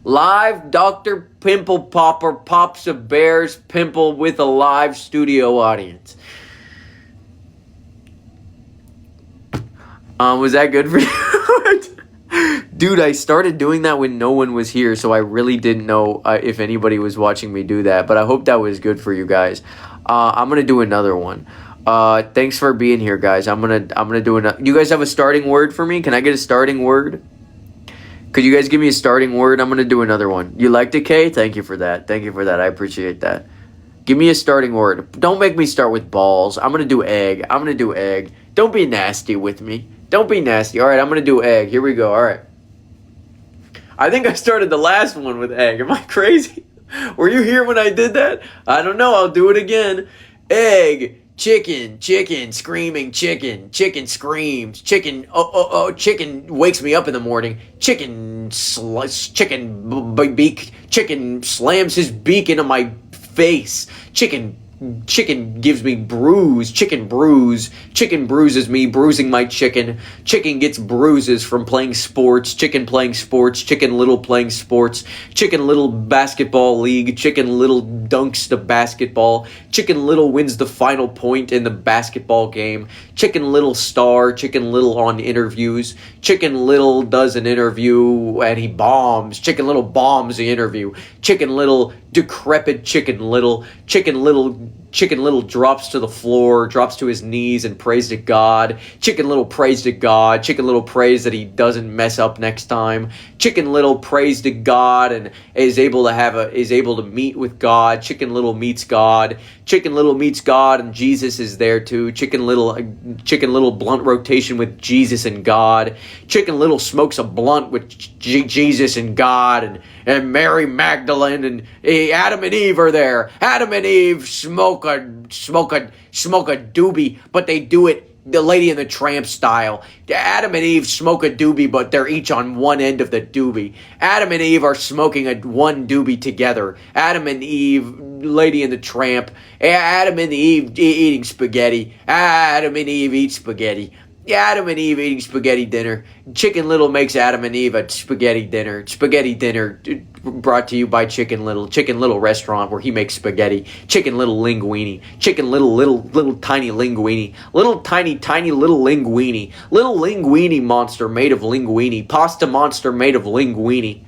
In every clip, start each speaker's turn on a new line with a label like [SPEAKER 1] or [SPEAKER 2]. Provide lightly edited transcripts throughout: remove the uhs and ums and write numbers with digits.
[SPEAKER 1] Live Dr. Pimple Popper pops a bear's pimple with a live studio audience. Was that good for you? Dude, I started doing that when no one was here, so I really didn't know if anybody was watching me do that, but I hope that was good for you guys. I'm gonna do another one. Thanks for being here, guys. I'm gonna do another. You guys have a starting word for me? Can I get a starting word? Could you guys give me a starting word? I'm gonna do another one. You liked it, Kay? Thank you for that. Thank you for that. I appreciate that. Give me a starting word. Don't make me start with balls. I'm gonna do egg. I'm gonna do egg. Don't be nasty with me. Don't be nasty. All right, I'm gonna do egg. Here we go. All right. I think I started the last one with egg. Am I crazy? Were you here when I did that? I don't know. I'll do it again. Egg. Chicken, chicken, screaming, chicken, chicken screams, chicken, chicken wakes me up in the morning, chicken beak, chicken slams his beak into my face, chicken gives me bruise, chicken bruises me, bruising my chicken gets bruises from playing sports, chicken playing sports, chicken little playing sports, chicken little basketball league, chicken little dunks the basketball, chicken little wins the final point in the basketball game, chicken little star, chicken little on interviews, chicken little does an interview and he bombs, chicken little bombs the interview, chicken little decrepit chicken little drops to the floor, drops to his knees and prays to God. Chicken little prays to God. Chicken little prays that he doesn't mess up next time. Chicken little prays to God and is able to meet with God. Chicken little meets God. Chicken little meets God and Jesus is there too. Chicken little blunt rotation with Jesus and God. Chicken little smokes a blunt with Jesus and God and Mary Magdalene and Adam and Eve are there. Adam and Eve smoke a doobie, but they do it the Lady and the Tramp style. Adam and Eve smoke a doobie, but they're each on one end of the doobie. Adam and Eve are smoking one doobie together. Adam and Eve, Lady and the Tramp. Adam and Eve eating spaghetti. Adam and Eve eat spaghetti. Adam and Eve eating spaghetti dinner. Chicken Little makes Adam and Eve a spaghetti dinner. Spaghetti dinner brought to you by Chicken Little restaurant where he makes spaghetti. Chicken Little linguine. Chicken little tiny linguine. Little tiny little linguine. Little linguine monster made of linguine. Pasta monster made of linguine.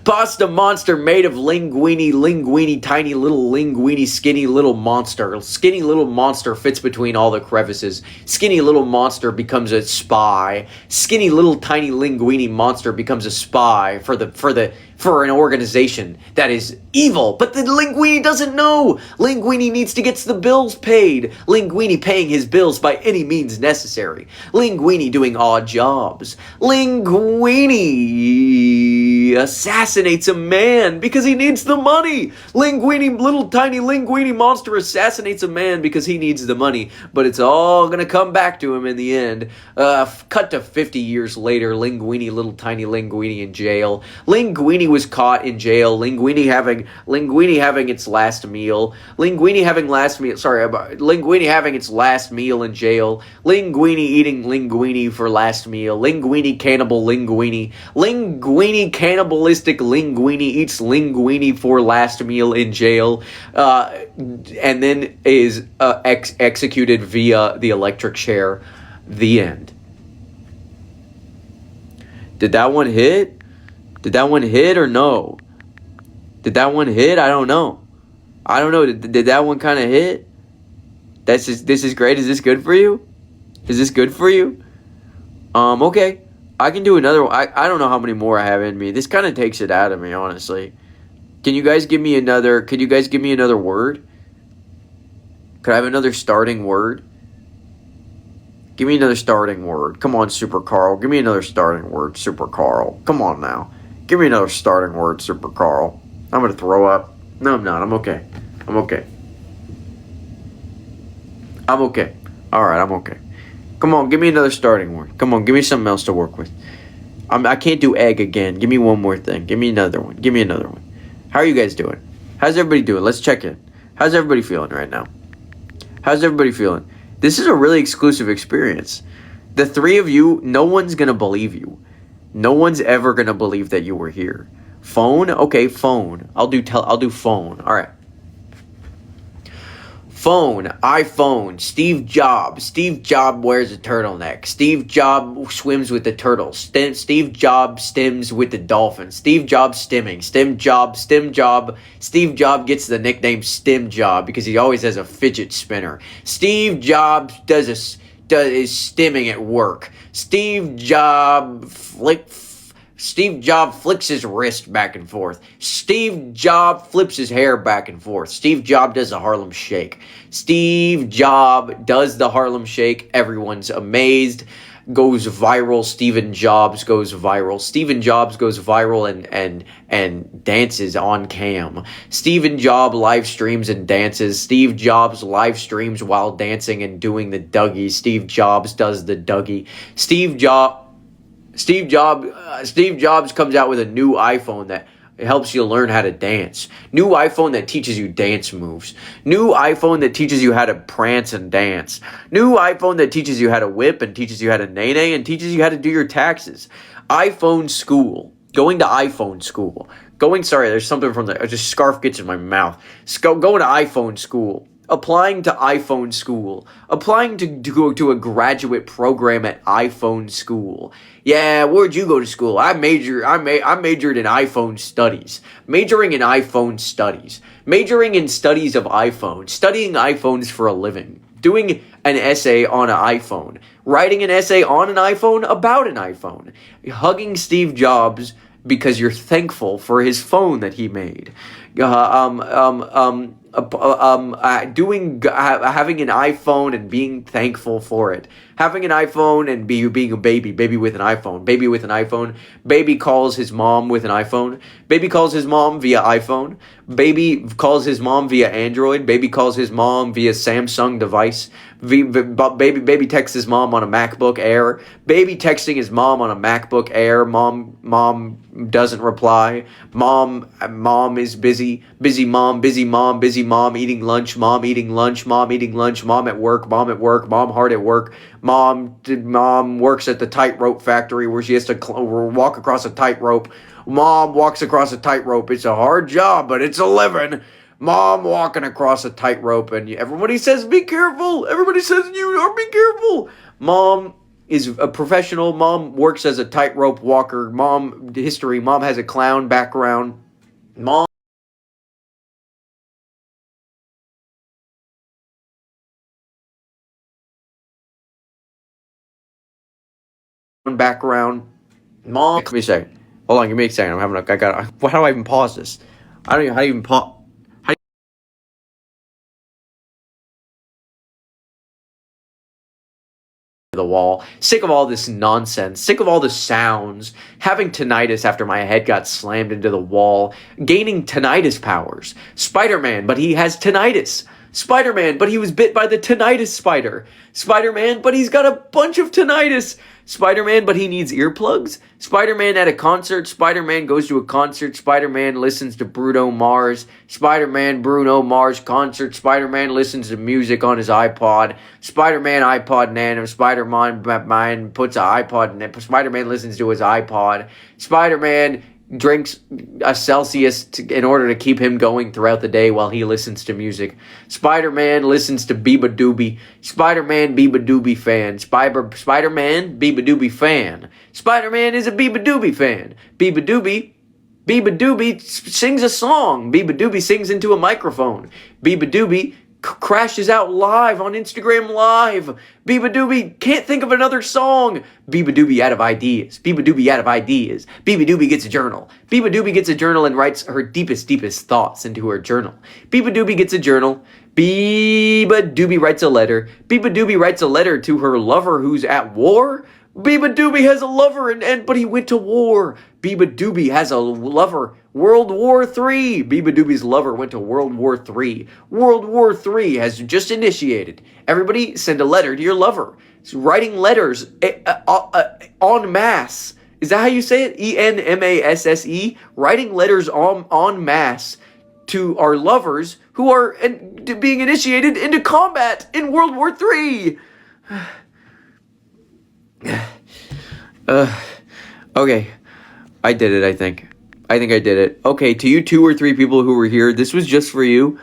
[SPEAKER 1] Pasta monster made of linguine, tiny little linguine, skinny little monster. Skinny little monster fits between all the crevices. Skinny little monster becomes a spy. Skinny little tiny linguine monster becomes a spy for an organization that is evil. But the Linguini doesn't know. Linguini needs to get the bills paid. Linguini paying his bills by any means necessary. Linguini doing odd jobs. Linguini assassinates a man because he needs the money. Little tiny Linguini monster assassinates a man because he needs the money. But it's all going to come back to him in the end. Cut to 50 years later, little tiny Linguini in jail. Linguini was caught in jail. Linguini having its last meal. Linguini having its last meal in jail. Linguini eating linguini for last meal. Linguini cannibal linguini. Linguini cannibalistic linguini eats linguini for last meal in jail. And then is executed via the electric chair. The end. Did that one hit? Did that one hit or no? Did that one hit? I don't know. Did that one kind of hit? This is great. Is this good for you? Is this good for you? Okay. I can do another one. I don't know how many more I have in me. This kind of takes it out of me, honestly. Could you guys give me another word? Could I have another starting word? Give me another starting word. Come on, Super Carl. Give me another starting word, Super Carl. Come on now. Give me another starting word, Super Carl. I'm going to throw up. No, I'm not. I'm okay. I'm okay. I'm okay. All right, I'm okay. Come on, give me another starting word. Come on, give me something else to work with. I can't do egg again. Give me one more thing. Give me another one. Give me another one. How are you guys doing? How's everybody doing? Let's check in. How's everybody feeling right now? How's everybody feeling? This is a really exclusive experience. The three of you, no one's going to believe you. No one's ever going to believe that you were here. Phone? Okay, phone. I'll do phone. All right. Phone, iPhone, Steve Jobs. Steve Jobs wears a turtleneck. Steve Jobs swims with the turtles. Steve Jobs stims with the dolphins. Steve Jobs stimming. Steve Jobs gets the nickname Stim Job because he always has a fidget spinner. Steve Jobs is stimming at work. Steve Jobs flicks his wrist back and forth. Steve Jobs flips his hair back and forth. Steve Jobs does the Harlem Shake. Steve Jobs does the Harlem Shake. Everyone's amazed. Goes viral. Steven Jobs goes viral. Steven Jobs goes viral and dances on cam. Steven Jobs live streams and dances. Steve Jobs live streams while dancing and doing the Dougie. Steve Jobs does the Dougie. Steve Jobs comes out with a new iPhone that helps you learn how to dance. New iPhone that teaches you dance moves. New iPhone that teaches you how to prance and dance. New iPhone that teaches you how to whip and teaches you how to nay-nay and teaches you how to do your taxes. iPhone school. Going to iPhone school. There's something from the just scarf gets in my mouth. Going to iPhone school. Applying to iPhone school. Applying to go to a graduate program at iPhone school. Yeah, where'd you go to school? I majored in iPhone studies. Majoring in iPhone studies. Majoring in studies of iPhone. Studying iPhones for a living. Doing an essay on an iPhone. Writing an essay on an iPhone about an iPhone. Hugging Steve Jobs because you're thankful for his phone that he made. Having an iPhone and being thankful for it. Having an iPhone and being a baby with an iPhone. Baby calls his mom with an iPhone. Baby calls his mom via iPhone. Baby calls his mom via Android. Baby calls his mom via Samsung device. Baby texts his mom on a MacBook Air. Baby texting his mom on a MacBook Air. Mom doesn't reply. Mom is busy. Busy mom eating lunch. Mom at work. Mom hard at work. Mom works at the tightrope factory where she has to walk across a tightrope. Mom walks across a tightrope. It's a hard job, but it's a living. Mom walking across a tightrope, and everybody says, be careful. Everybody says, be careful. Mom is a professional. Mom works as a tightrope walker. Mom has a clown background. Mom background. Mom, give me a second. Hold on, give me a second. How do I even pause this? I don't even, how do you even pause? The wall. Sick of all this nonsense. Sick of all the sounds. Having tinnitus after my head got slammed into the wall. Gaining tinnitus powers. Spider-Man, but he has tinnitus. Spider-Man, but he was bit by the tinnitus spider. Spider-Man, but he's got a bunch of tinnitus. Spider-Man, but he needs earplugs. Spider-Man at a concert. Spider-Man goes to a concert. Spider-Man listens to Bruno Mars. Bruno Mars concert. Spider-Man listens to music on his iPod. Spider-Man iPod Nano. Spider-Man puts an iPod. Spider-Man listens to his iPod. Spider-Man drinks a Celsius in order to keep him going throughout the day while he listens to music. Spider-Man listens to Biba Doobie. Spider-Man Biba Doobie fan. Spider-Man Biba Doobie fan. Spider-Man is a Biba Doobie fan. Biba Doobie sings a song. Biba Doobie sings into a microphone. Biba Doobie crashes out live on Instagram Live. Biba Doobie can't think of another song. Biba Doobie out of ideas. Biba Doobie gets a journal. Biba Doobie gets a journal and writes her deepest thoughts into her journal. Biba Doobie gets a journal. Biba Doobie writes a letter. Biba Doobie writes a letter to her lover who's at war. Biba Doobie has a lover, but he went to war. Biba Doobie has a lover. World War III. Biba Doobie's lover went to World War III. World War III has just initiated. Everybody send a letter to your lover. It's writing letters en masse. Is that how you say it? ENMASSE? Writing letters en masse to our lovers who are being initiated into combat in World War III. Okay, I did it, I think. I think I did it. Okay, to you 2 or 3 people who were here, this was just for you.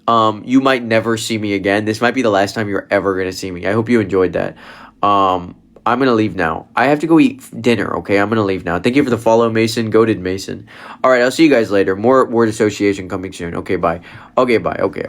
[SPEAKER 1] You might never see me again. This might be the last time you're ever gonna see me. I hope you enjoyed that. I'm gonna leave now. I have to go eat dinner, okay? I'm gonna leave now. Thank you for the follow, Mason. Goated Mason. Alright, I'll see you guys later. More word association coming soon. Okay, bye. Okay, bye. Okay.